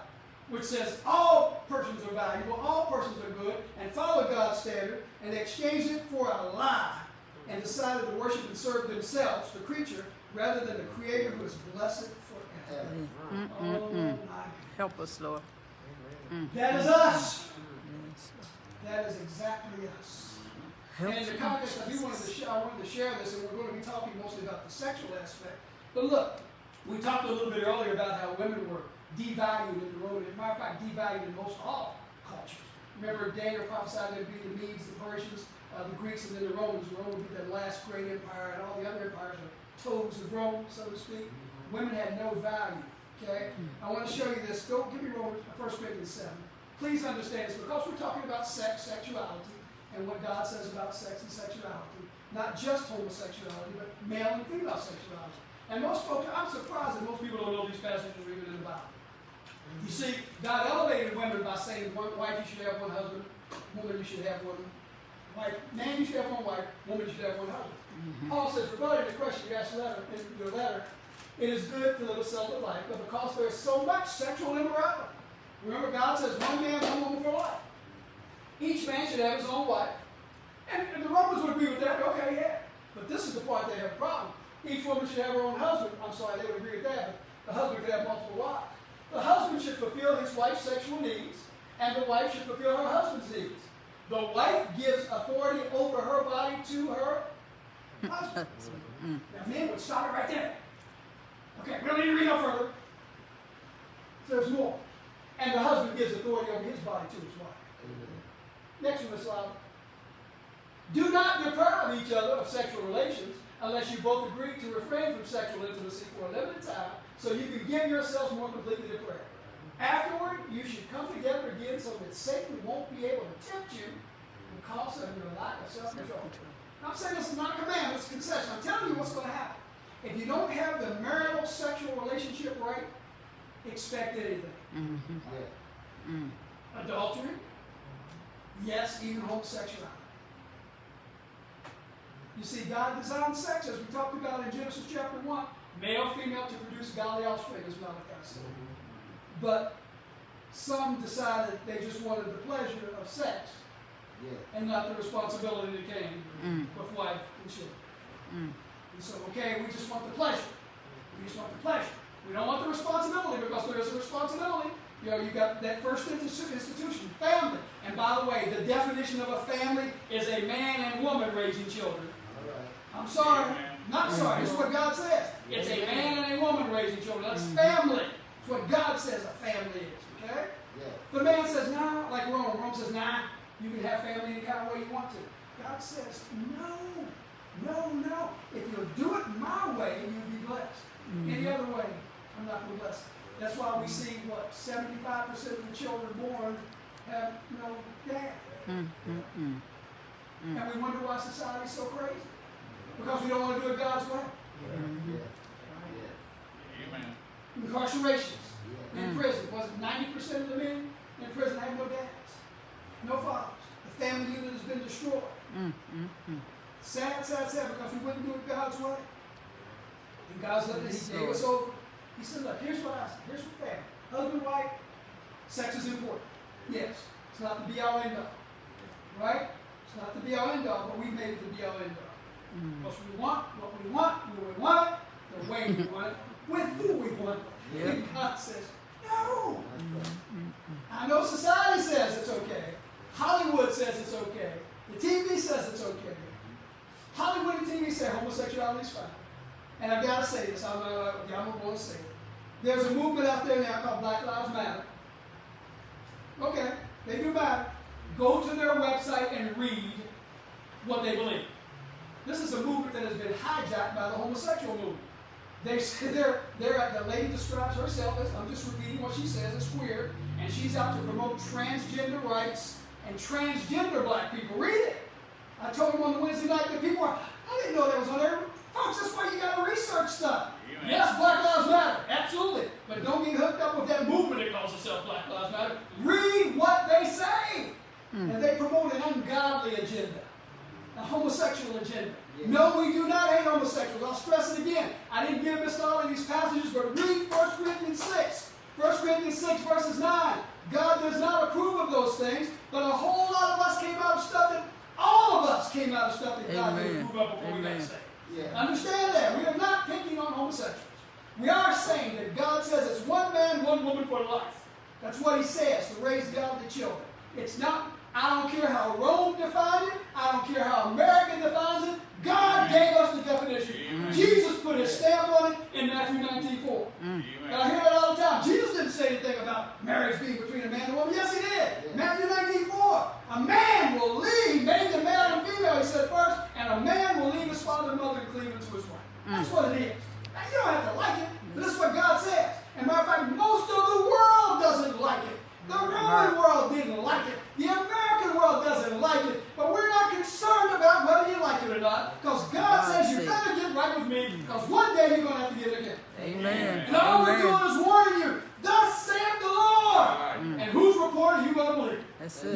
which says all persons are valuable, all persons are good, and follow God's standard, and they exchanged it for a lie, and decided to worship and serve themselves, the creature, rather than the Creator who is blessed forever. Oh my God.
Help us, Lord.
That is us. That is exactly us. And in the context, I wanted to share this, and we're going to be talking mostly about the sexual aspect. But look, we talked a little bit earlier about how women were devalued in the Roman, as a matter of fact, devalued in most all cultures. Remember, Daniel prophesied there'd be the Medes, the Persians, the Greeks, and then the Romans. Rome would be the last great empire, and all the other empires are toes of Rome, so to speak. Women had no value. Okay? I want to show you this. Go give me Romans 1 Corinthians 7. Please understand this, because we're talking about sex, sexuality, and what God says about sex and sexuality. Not just homosexuality, but male and female sexuality. And most folks, I'm surprised that most people don't know these passages are even in the Bible. You see, God elevated women by saying, one wife, you should have one husband, woman, you should have one wife, man, you should have one wife, woman, you should have one husband. Paul says, regarding the question you asked in your letter, it is good to live a celibate life, but because there is so much sexual immorality. Remember, God says one man, one woman for life. Each man should have his own wife. And the Romans would agree with that. Okay, yeah. But this is the part they have a problem. Each woman should have her own husband. I'm sorry, they would agree with that. But the husband could have multiple wives. The husband should fulfill his wife's sexual needs, and the wife should fulfill her husband's needs. The wife gives authority over her body to her husband. Now, men would stop it right there. Okay, we don't need to read no further. There's more. And the husband gives authority over his body to his wife. Next one, Miss Lyle. Do not deprive each other of sexual relations unless you both agree to refrain from sexual intimacy for a limited time so you can give yourselves more completely to prayer. Afterward, you should come together again so that Satan won't be able to tempt you because of your lack of self-control. I'm saying this is not a command, it's a concession. I'm telling you what's going to happen. If you don't have the marital sexual relationship right, expect anything. Adultery, yes, even homosexuality. You see, God designed sex, as we talked about in Genesis chapter 1, male, female, to produce godly offspring, as Malachi said. But some decided they just wanted the pleasure of sex and not the responsibility that came with wife and children. And so, okay, we just want the pleasure. We just want the pleasure. We don't want the responsibility, because there is a responsibility. You know, you got that first institution, family. And by the way, the definition of a family is a man and woman raising children. I'm sorry. Not sorry. This is what God says. It's a man and a woman raising children. That's family. It's what God says a family is. Okay? The man says, nah, like Rome. Rome says, nah, you can have family any kind of way you want to. God says, no. If you'll do it my way, you'll be blessed. Any other way, I'm not going to bless it. That's why we see, 75% of the children born have no dad. And we wonder why society is so crazy. Because we don't want to do it God's way.
Amen.
Incarcerations. In prison. Was it 90% of the men in prison have no dads? No fathers. The family unit has been destroyed. Sad, because we wouldn't do it God's way. And God's letting us, He gave us over. He said, look, here's what I said. Here's what family. Husband, wife, sex is important. Yes. It's not the be-all, end-all. Right? It's not the be-all, end-all, but we made it the be-all, end-all. Because we want what we want, when we want it, the way we want it, with who we want it. And God says, no. I know society says it's okay. Hollywood says it's okay. The TV says it's okay. Hollywood and TV say homosexuality is fine. And I've got to say this. I'm going to say it. There's a movement out there now called Black Lives Matter. Okay, they do matter. Go to their website and read what they believe. This is a movement that has been hijacked by the homosexual movement. The lady describes herself as, I'm just repeating what she says, it's queer, and she's out to promote transgender rights and transgender black people. Read it. I told them on the Wednesday night that people are, I didn't know that was on there. Folks, that's why you got to research stuff. Amen. Yes, Black Lives Matter, absolutely. But don't get hooked up with that movement that calls itself Black Lives Matter. Read what they say. And they promote an ungodly agenda, a homosexual agenda. Yes. No, we do not hate homosexuals. I'll stress it again. I didn't give this to all of these passages, but read 1 Corinthians 6. 1 Corinthians 6 verses 9. God does not approve of those things, but a whole lot of us came out of stuff that, all of us came out of stuff that God didn't approve of before we got saved. Yeah. Understand that. We are not picking on homosexuals. We are saying that God says it's one man, one woman for life. That's what he says, to raise godly children. It's not, I don't care how Rome defined it. I don't care how America defines it. God gave us the definition. Amen. Jesus put his stamp on it in Matthew 19:4. And I hear that all the time. Jesus didn't say anything about marriage being between a man and a woman. Yes, he did. Yeah. Matthew 19:4. A man will leave, made the male and female, he said first, and a man will leave his father and mother and cleave unto his wife. That's what it is. Now, you don't have to like it, but this is what God says. And matter of fact, most of the world doesn't like it. The Roman world didn't like it. The American world doesn't like it. But we're not concerned about whether you like it or not, because God says you better get right with me, because one day you're going to have to get it again. Amen. And all we're doing is warning you. Thus saith the Lord. And whose report are you going to believe?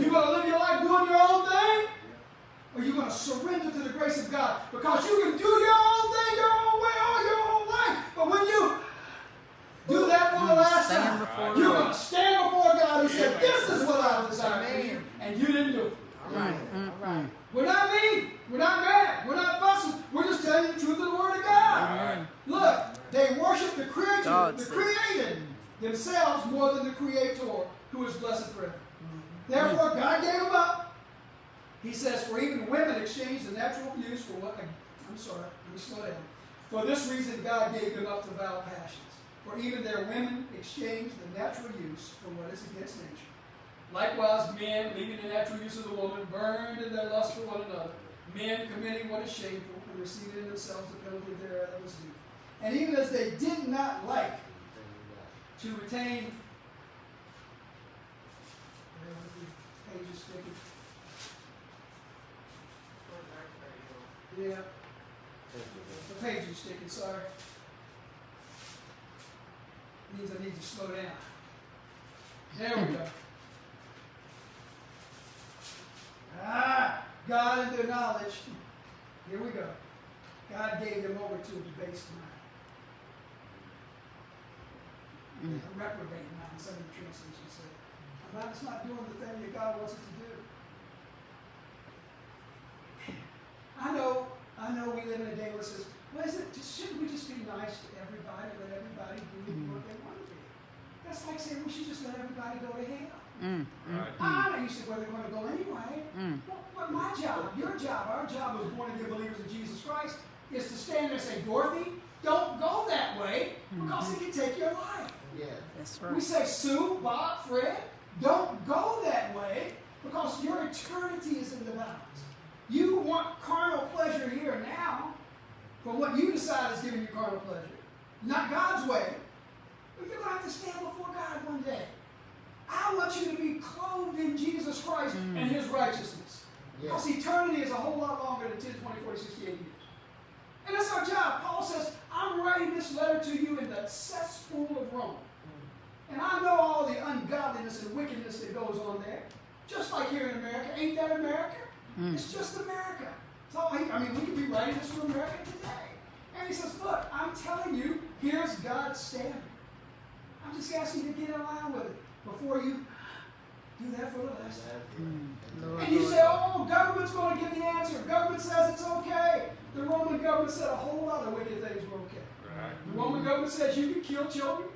You going to live your life doing your own thing? Or are you going to surrender to the grace of God? Because you can do your own thing your own way all your whole life. But when you do that for the last time, you're going to stand before God who said, this is what I desire for you. And you didn't do it. All right. We're not mean. We're not mad. We're not fussing. We're just telling you the truth of the Word of God. Amen. Look, they worship the Creator, the created themselves more than the Creator, who is blessed forever. Therefore, God gave them up. He says, for even women exchange the natural use for what? I'm sorry, let me slow down. For this reason, God gave them up to vile passions. For even their women exchange the natural use for what is against nature. Likewise, men, leaving the natural use of the woman, burned in their lust for one another. Men committing what is shameful and receiving in themselves the penalty thereof that was due. And even as they did not like to retain, pages sticking. Yeah. The page is sticking, sorry. Means I need to slow down. There we go. God in their knowledge. Here we go. God gave them over to a debased mind. A reprobate mind, some of the translations say. It's not doing the thing that God wants it to do. I know we live in a day where it says, well, shouldn't we just be nice to everybody, let everybody do what they want to do? That's like saying we should just let everybody go to hell. I know you said, well, they're going to go anyway. But my job, your job, our job as born-again believers in Jesus Christ is to stand there and say, Dorothy, don't go that way because it can take your life. Yeah, that's right. We say, Sue, Bob, Fred, don't go that way because your eternity is in the balance. You want carnal pleasure here and now for what you decide is giving you carnal pleasure. Not God's way. But you're going to have to stand before God one day. I want you to be clothed in Jesus Christ and his righteousness. Because eternity is a whole lot longer than 10, 20, 40, 68 years. And that's our job. Paul says, I'm writing this letter to you in the cesspool of Rome. And I know all the ungodliness and wickedness that goes on there. Just like here in America. Ain't that America? It's just America. So, we could be writing this to America today. And he says, look, I'm telling you, here's God's standard. I'm just asking you to get in line with it before you do that for the last time. And you say, oh, government's going to give the answer. Government says it's okay. The Roman government said a whole lot of wicked things were okay. Right. The Roman government says you can kill children.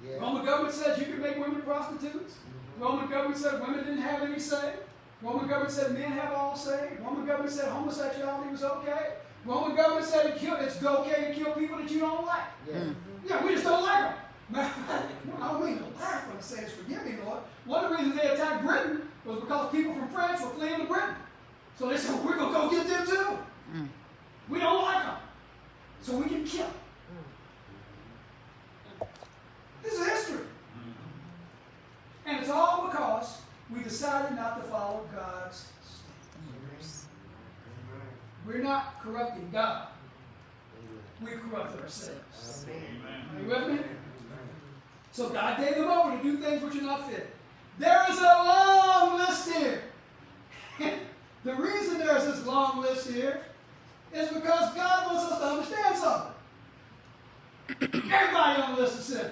The Roman government says you can make women prostitutes. Roman government said women didn't have any say. Roman government said men have all say. Roman government said homosexuality was okay. Roman government said it's okay to kill people that you don't like. Yeah, we just don't like them. I don't mean to laugh when I say this, forgive me, Lord. One of the reasons they attacked Britain was because people from France were fleeing to Britain. So they said, we're going to go get them too. We don't like them. So we can kill them. This is history. And it's all because we decided not to follow God's standards. We're not corrupting God. We corrupt ourselves. Are you with me? So God gave them over to do things which are not fit. There is a long list here. The reason there's this long list here is because God wants us to understand something. Everybody on the list is sinners.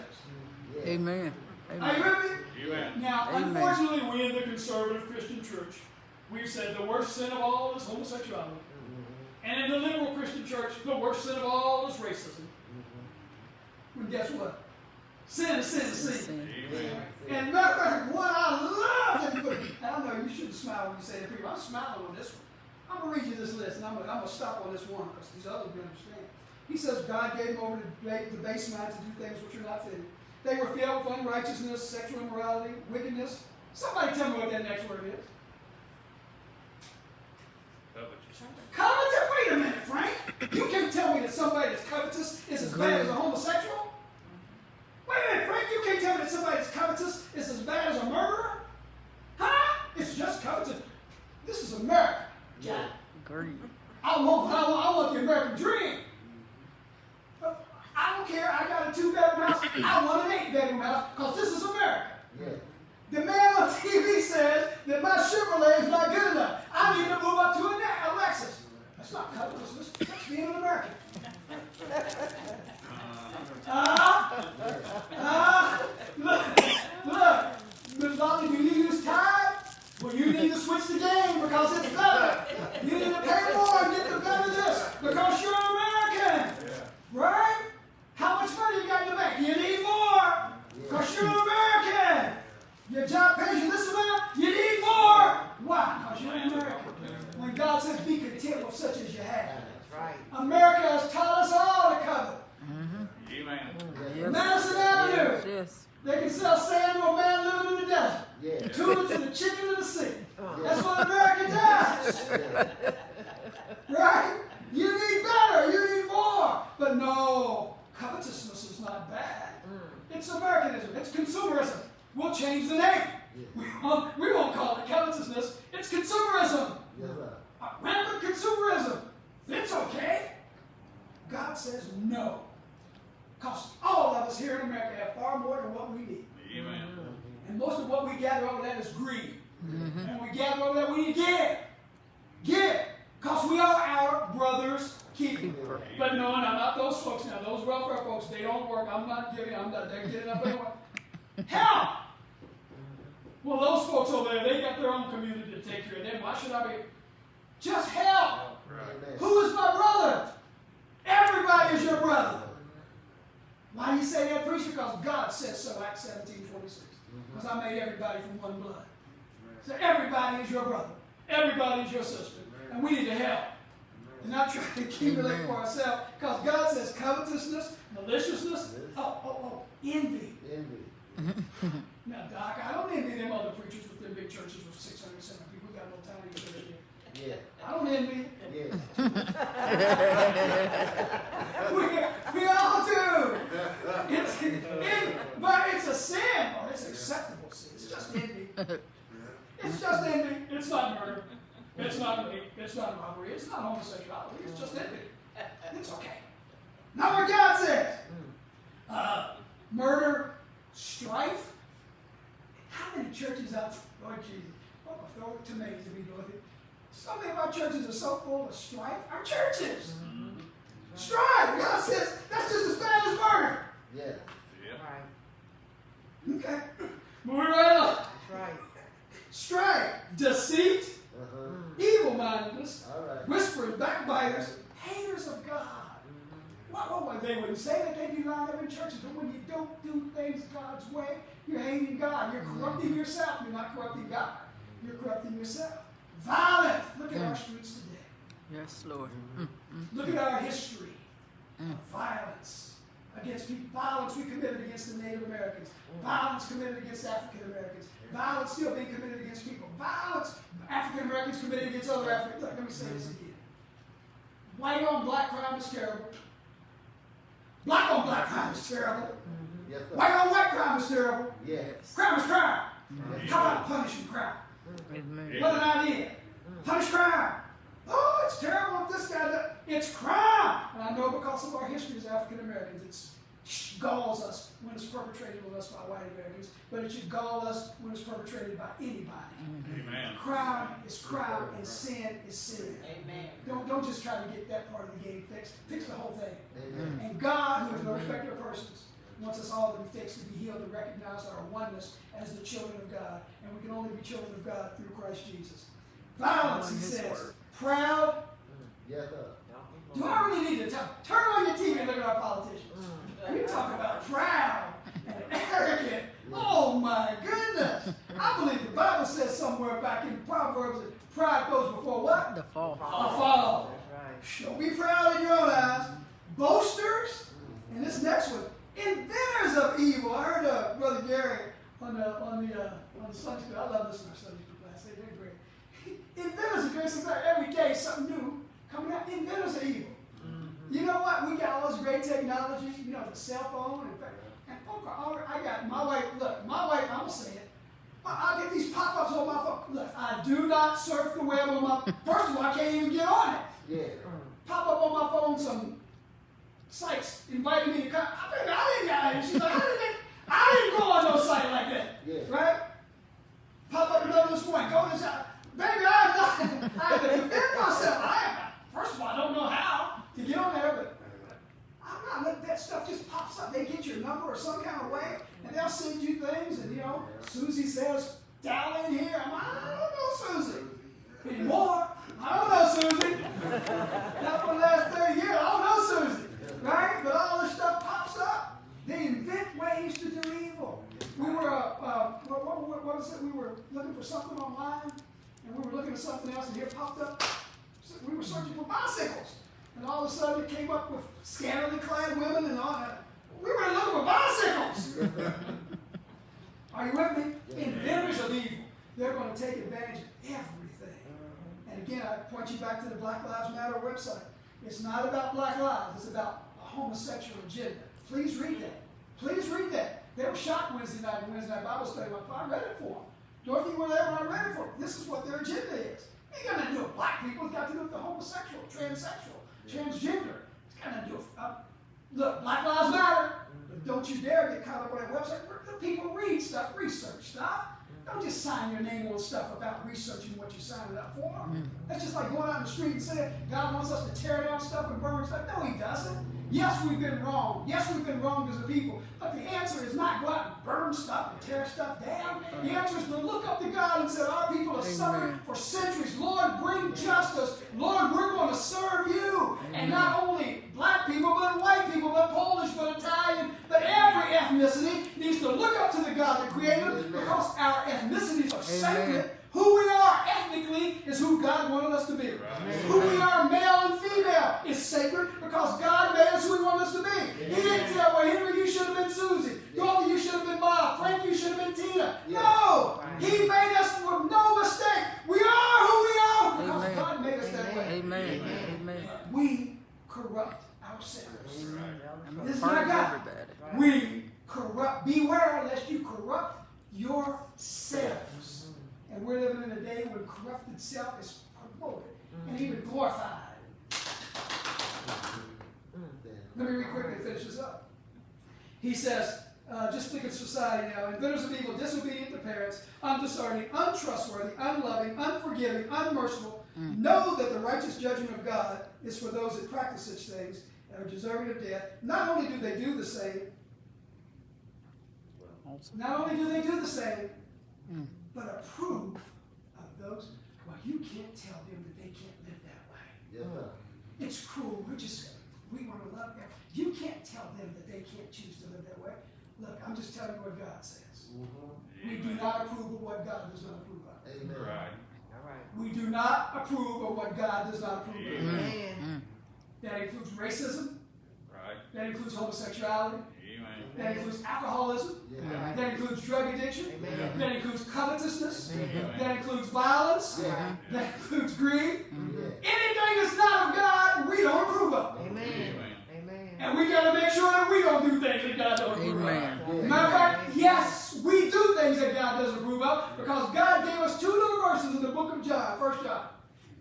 Amen.
Are you with me?
Amen.
Now,
Amen.
unfortunately, we in the conservative Christian church, we've said the worst sin of all is homosexuality. And in the liberal Christian church, the worst sin of all is racism. Well, guess what? Sin is sin is sin.
Amen.
And matter of fact, what I love that you put, and I know you shouldn't smile when you say that, people. I'm smiling on this one. I'm going to read you this list, and I'm going to stop on this one because these others will understand. He says God gave them over to the base mind to do things which are not fitting. They were filled with unrighteousness, sexual immorality, wickedness. Somebody tell me what that next word is. Covetous? Wait a minute, Frank. You can't tell me that somebody that's covetous is as bad as a homosexual? Wait a minute, Frank. You can't tell me that somebody that's covetous is as bad as a murderer? Huh? It's just covetous. This is America.
Yeah. Green.
I want the American dream. I don't care. I got a 2-bedroom house. I want an 8-bedroom house because this is America.
Yeah.
The man on TV says that my Chevrolet is not good enough. I need to move up to a Lexus. That's not covetousness. That's being an American. Look. Ms. Lolly, do you use Tide? Well, you need to switch the game because it's better. You need to pay more and get the better this because you're an American. Right? How much money you got in the bank? You need more because you're an American. Your job pays you this amount, you need more. Why? Because you're an American. When God says be content with such as you have.
That's right.
America has taught us all to covet.
Amen.
Yes.
Madison Avenue.
Yes.
They can sell sand to a man living in the desert.
Yeah.
Tulips and the chicken in the sea. That's what America does. Right? You need better. You need more. But no, covetousness is not bad. It's Americanism. It's consumerism. We'll change the name. We won't call it covetousness. It's consumerism.
Yes, sir.
Rampant consumerism. It's okay. God says no. Because all of us here in America have far more than what we need.
Amen.
And most of what we gather over that is greed. And we gather over that we need to give. Give. Because we are our brother's keeper. But no, I'm not those folks now. Those welfare folks, they don't work. I'm not giving. They're getting up anyway. Help! Well, those folks over there, they got their own community to take care of them. Why should I be? Just help.
Amen.
Who is my brother? Everybody is your brother. Why do you say that, preacher? Because God says so, Acts 17:26. Because I made everybody from one blood. So everybody is your brother. Everybody is your sister. And we need to help. And not try to accumulate for ourselves. Because God says covetousness, maliciousness, envy.
Envy.
Now, Doc, I don't envy them other preachers with their big churches with 600, 700 people. We got no time to get there yet.
Yeah.
I don't envy.
Yeah.
We all do. But it's a sin, or it's acceptable sin. It's just envy. It's just envy. It's not murder. It's not rape. It's not robbery. It's not homosexuality. It's just envy. It's okay. Not what God says. Murder, strife. How many churches out there, Lord Jesus, I'm going to throw tomatoes to be Lord. So many of our churches are so full of strife. Our churches. Strife. God says that's just as bad as murder.
Yeah.
Okay. Moving right on.
That's right.
Strife, deceit, evil-mindedness,
All right.
whisperers, backbiters, haters of God. Well, they wouldn't say that. They'd be lined up in churches. But when you don't do things God's way, you're hating God. You're corrupting yourself. You're not corrupting God. You're corrupting yourself. Violent. Look at our streets today.
Yes, Lord.
Look at our history of violence against people. Violence we committed against the Native Americans. Violence committed against African Americans. Violence still being committed against people. Violence African Americans committed against other Africans. Look, let me say this again. White on black crime is terrible. Black on black crime is terrible.
Yes, sir.
White on white crime is terrible.
Yes.
Crime is crime. How about punishing crime?
Amen.
What an idea. Punish crime. Oh, it's terrible if this guy does. It's crime. And I know because of our history as African Americans, it galls us when it's perpetrated on us by white Americans, but it should gall us when it's perpetrated by anybody.
Amen.
Crime is crime and sin is sin.
Amen.
Don't just try to get that part of the game fixed. Fix the whole thing.
Amen.
And God, who is no respecter of persons, wants us all to be fixed, to be healed, to recognize our oneness as the children of God. And we can only be children of God through Christ Jesus. Violence, he says. Proud.
Yes, sir.
Do I really need to turn on your TV and look at our politicians? We talk about proud and arrogant. Oh my goodness. I believe the Bible says somewhere back in Proverbs that pride goes before what?
The fall.
The fall. Don't be proud in your own eyes. Boasters. And this next one, inventors of evil. I heard Brother Gary on Sunday school. I love listening to Sunday school class. They're great. Inventors of evil. Something every day, something new coming out. Inventors of evil. You know what? We got all this great technology. You know, the cell phone and folk are all. I got my wife. Look, my wife. I'm gonna say it. I get these pop-ups on my phone. Look, I do not surf the web on my. First of all, I can't even get on it.
Yeah.
Pop up on my phone some sites inviting me to come. I didn't get it. She's like, I didn't go on no site like that.
Yeah.
Right? Pop up another this morning. Go to this out. Baby, I have to defend myself. First of all, I don't know how to get on there, but I'm not letting that stuff just pops up. They get your number or some kind of way, and they'll send you things, and Susie says, dial in here. I'm like, I don't know Susie anymore. I don't know Susie. Not for the last 30 years, I don't know Susie. Right? But all this stuff pops up. They invent ways to do evil. We were, what was it? We were looking for something online, and we were looking at something else, and here it popped up. We were searching for bicycles. And all of a sudden it came up with scantily clad women and all that. We were looking for bicycles. Are you with me? Inventors of evil. They're going to take advantage of everything. And again, I point you back to the Black Lives Matter website. It's not about black lives. It's about a homosexual agenda. Please read that. Please read that. They were shocked Wednesday night Bible study. I read it for them. Dorothy, you were there when I read it for them. This is what their agenda is. It ain't got nothing to do with black people. It's got to do with the homosexual, transsexual, transgender. It's got to do with, look, Black Lives Matter. But don't you dare get caught up on that website. The people read stuff, research stuff. Don't just sign your name on stuff without researching what you're signing up for. That's just like going out in the street and saying God wants us to tear down stuff and burn stuff. No, he doesn't. Yes, we've been wrong. Yes, we've been wrong as a people. But the answer is not go out and burn stuff and tear stuff down. The answer is to look up to God and say, our people have suffered for centuries. Lord, bring justice. Lord, we're going to serve you. And not only black people, but white people, but Polish, but Italian, but every ethnicity needs to look up to the God that created us because our ethnicities are sacred. Who we are ethnically is who God wanted us to be. Who we are, male and female, is sacred because God made us who he wanted us to be. He didn't tell, well, Henry, you should have been Susie. Dorothy, you should have been Bob. Frank, you should have been Tina. No! He made us with no mistake. We are who we are because God made us that way.
Amen. Amen.
We corrupt ourselves. This is
Part
not
of
God.
everybody.
We corrupt. Beware lest you corrupt yourselves. And we're living in a day when corrupted self is promoted and even glorified. Let me read quickly and finish this up. He says, just look at society now. Inventors of evil, disobedient to parents, undiscerning, untrustworthy, unloving, unforgiving, unmerciful. Know that the righteous judgment of God is for those that practice such things and are deserving of death. Not only do they do the same, but approve of those. Well, you can't tell them that they can't live that way.
Yes, sir.
It's cruel. We want to love them. that way. Look, I'm just telling you what God says.
Mm-hmm.
We do not approve of what God does not approve of.
Amen.
Right.
All right.
We do not approve of what God does not approve of.
Amen.
That includes racism.
Right.
That includes homosexuality.
Amen.
That includes alcoholism.
Yeah.
That includes drug addiction.
Amen.
That includes covetousness.
Amen.
That includes violence.
Yeah.
That includes greed.
Yeah.
Anything that's not of God, we don't approve of.
Amen.
Amen.
Amen.
And we got to make sure that we don't do things that God don't approve of.
Amen.
Matter of fact, yes, we do things that God doesn't approve of because God gave us 2 little verses in the book of John, 1 John.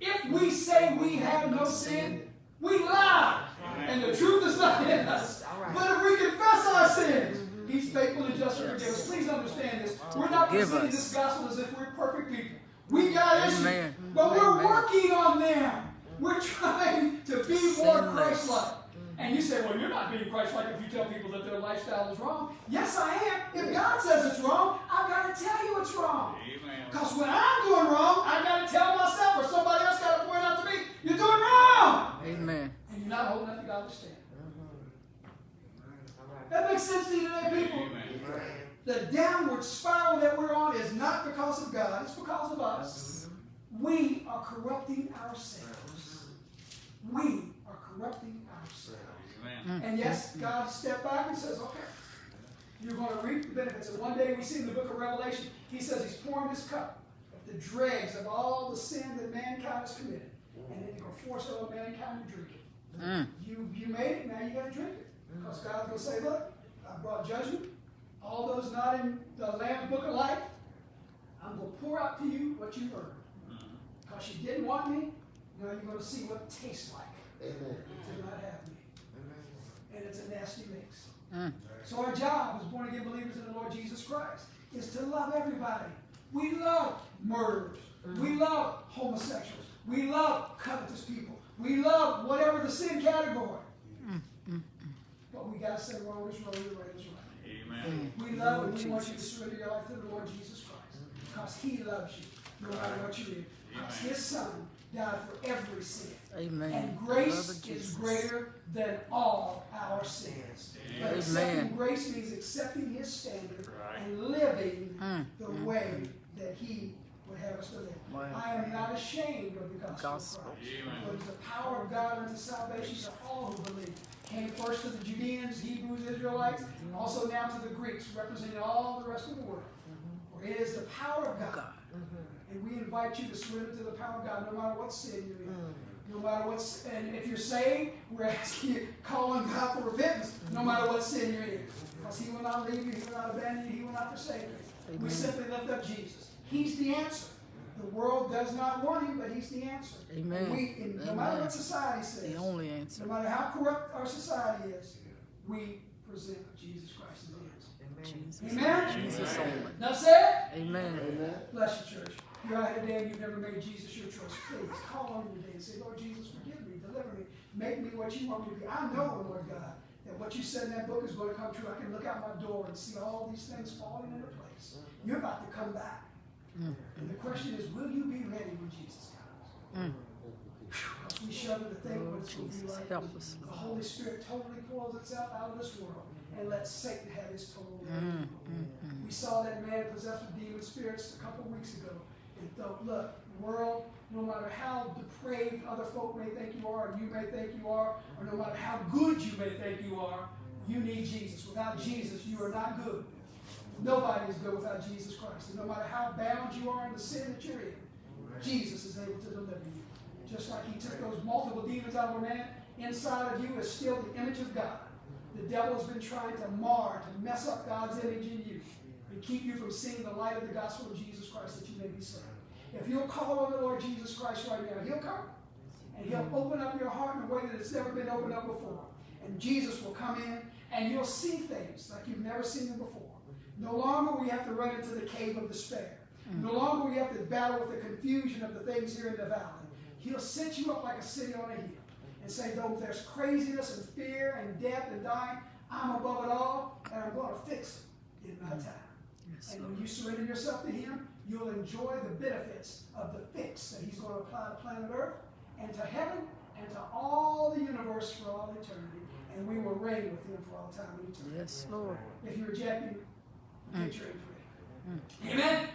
If we say we have no sin, we lie, and the truth is not in us.
All right.
But if we confess our sins, He's faithful and just to forgive us. Please understand this. We're not
Forgive
presenting
us.
this gospel as if we're perfect people. We got issues,
Amen.
but we're
Amen.
working on them. We're trying to be more
Sinless.
Christ-like. And you say, well, you're not being Christ-like if you tell people that their lifestyle is wrong. Yes, I am. If God says it's wrong, I've got to tell you it's wrong.
Amen.
Because when I'm doing wrong, I've got to tell myself or somebody else got to point out to me, you're doing wrong.
Amen.
And you're not holding up to God's standard.
All right.
That makes sense to you today, people?
Amen.
The downward spiral that we're on is not because of God, it's because of us. We are corrupting ourselves. We are corrupting ourselves.
Amen.
And yes, God stepped back and says, okay, you're going to reap the benefits. And one day we see in the book of Revelation, he says he's pouring this cup of the dregs of all the sin that mankind has committed. And then he's going to force all mankind to drink it.
Mm.
You made it, now you got to drink it. Because God's going to say, look, I brought judgment. All those not in the Lamb's book of life, I'm going to pour out to you what you've earned. Because you didn't want me, now you're going to see what it tastes like
Amen.
to not have me. And it's a nasty mix.
Mm.
So our job as born-again believers in the Lord Jesus Christ is to love everybody. We love murderers. We love homosexuals. We love covetous people. We love whatever the sin category. But we got to say wrong is wrong and right is right.
Amen.
We love and we want you to surrender your life to the Lord Jesus Christ. Because He loves you no matter what you do. Because His Son died for every sin.
Amen.
And
Love
grace
of
is
Jesus.
greater than all our sins. But
Amen.
accepting grace means accepting His standard
Right.
and living the
Mm.
way that He would have us to live.
Wow.
I am not ashamed of the gospel,
Gospel.
of Christ.
Amen.
But it's the power of God unto salvation to all who believe. Came first to the Judeans, Hebrews, Israelites, and also now to the Greeks, representing all the rest of the world. For it is the power of God.
God.
And we invite you to surrender to the power of God no matter what sin you're in. No matter what, and if you're saved, we're asking you, call on God for repentance, no matter what sin you're in. Because He will not leave you, He will not abandon you, He will not forsake you. We
Amen.
simply lift up Jesus. He's the answer. The world does not want Him, but He's the answer.
Amen.
And no matter
Amen.
what society says,
The only answer.
no matter how corrupt our society is, we present Jesus Christ as the answer.
Jesus.
Amen?
Jesus only.
Enough said?
Amen.
Amen.
Bless you, church. If you're out here today and you've never made Jesus your choice, please call on Him today and say, Lord Jesus, forgive me, deliver me, make me what you want me to be. I know, Lord God, that what you said in that book is going to come true. I can look out my door and see all these things falling into place. You're about to come back. And the question is, will you be ready when Jesus comes? Because we shudder to think what it's going to be
Jesus,
like
help
when
us,
the Holy Spirit totally pulls itself out of this world and lets Satan have his total reign. We saw that man possessed with demon spirits a couple of weeks ago. And thought, look, world, no matter how depraved other folk may think you are, or you may think you are, or no matter how good you may think you are, you need Jesus. Without Jesus, you are not good. Nobody is good without Jesus Christ. And no matter how bound you are in the sin that you're in, Jesus is able to deliver you. Just like He took those multiple demons out of a man, inside of you is still the image of God. The devil has been trying to mar, to mess up God's image in you, and keep you from seeing the light of the gospel of Jesus Christ that you may be saved. If you'll call on the Lord Jesus Christ right now, He'll come. And He'll open up your heart in a way that it's never been opened up before. And Jesus will come in, and you'll see things like you've never seen them before. No longer will you have to run into the cave of despair. No longer will you have to battle with the confusion of the things here in the valley. He'll set you up like a city on a hill and say, though there's craziness and fear and death and dying, I'm above it all, and I'm going to fix it in my time.
Yes,
And when you surrender yourself to Him, you'll enjoy the benefits of the fix that He's going to apply to planet Earth and to heaven and to all the universe for all eternity. and we will reign with him for all time and eternity.
Yes, Lord.
If you reject him, get your age ready. Amen.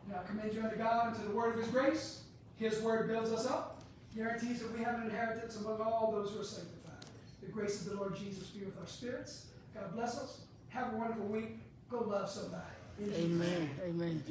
Now I commend you unto God and to the word of his grace. His word builds us up, guarantees that we have an inheritance among all those who are sanctified. The grace of the Lord Jesus be with our spirits. God bless us. Have a wonderful week. Go love somebody. In Jesus' name.
Amen. Amen.